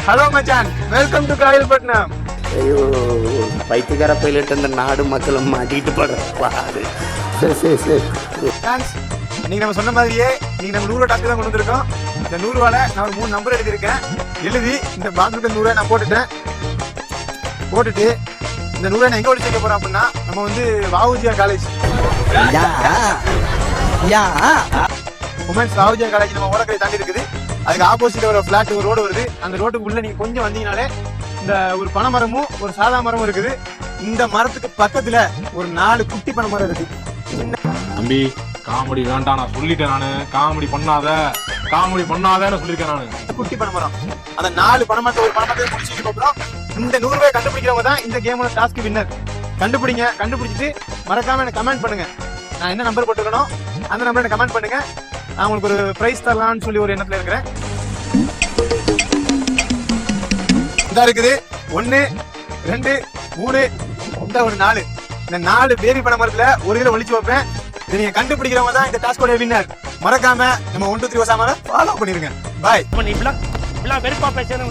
Hello மச்சான், welcome to Kayalpattinam. ஐயோ, பைத்தியக்கார பைலட் அந்த நாடு மக்களும் மாட்டிட்டு படுறாரு. சரி சரி சரி. நீங்க நம்ம சொன்ன மாதிரியே நீங்க நம்ம 100 டாஸ்க் தான் கொண்டு வந்திருக்கோம். இந்த 100 ரூபால நான் ஒரு 3 நம்பர் எழுதியிருக்கேன். எழுதி இந்த பாக்ஸுக்கு 100 ரூபாய் நான் போட்டுட்டு இந்த 100 ரூபாய் நான் எங்க ஒழிச்சு வைக்க போறேன் அப்படின்னா, நம்ம வந்து வாவுஜியா காலேஜ் உமன்ஸ் வாவுஜியா காலேஜ் நம்ம ஓலக்கரை தாண்டி இருக்குது. அதுக்கு ஆப்போசிட் ஒரு பிளாட் ஒரு ரோடு வருது. அந்த ரோட்டுக்கு உள்ள நீங்க கொஞ்சம் வந்தீங்கனாலே இந்த ஒரு பனை மரமும் ஒரு சாதா மரமும் இருக்குது. இந்த மரத்துக்கு பக்கத்துல ஒரு 4 குட்டி பனை மரம் இருக்கு. தம்பி, காமெடி வேண்டாம், நான் சொல்லிட்டேன். நானு காமெடி பண்ணாதேன்னு சொல்லிருக்கேன். நானு குட்டி பனை மரம், அந்த 4 பனை மரத்தை ஒரு பனை மரத்தை முடிச்சதுக்கு அப்புறம் இந்த 100 ரூபாய் கண்டுபிடிக்கிறவங்க தான் இந்த கேமோட டாஸ்க் வின்னர். கண்டுபிடிச்சிட்டு மறக்காம எனக்கு கமெண்ட் பண்ணுங்க. நான் என்ன நம்பர் போட்டுக்கணும் அந்த நம்பரை எனக்கு கமெண்ட் பண்ணுங்க. நான் உங்களுக்கு ஒரு பிரைஸ் தரலாம்னு சொல்லி ஒரு எண்ணத்துல இருக்கிறேன். இதா இருக்குது 1 2 3 இந்த ஒரு 4. இந்த 4 பேரி பனை மரத்துல ஒரு இதில் ஒழிச்சு வைப்பேன். இதை நீங்க கண்டுபிடிக்கிறவங்க தான் இந்த டாஸ்கோட வின்னர். மறக்காம நம்ம 1 2 3 வசாம ஃபாலோ பண்ணிருங்க. பாய். வெறுப்பா பேசுறது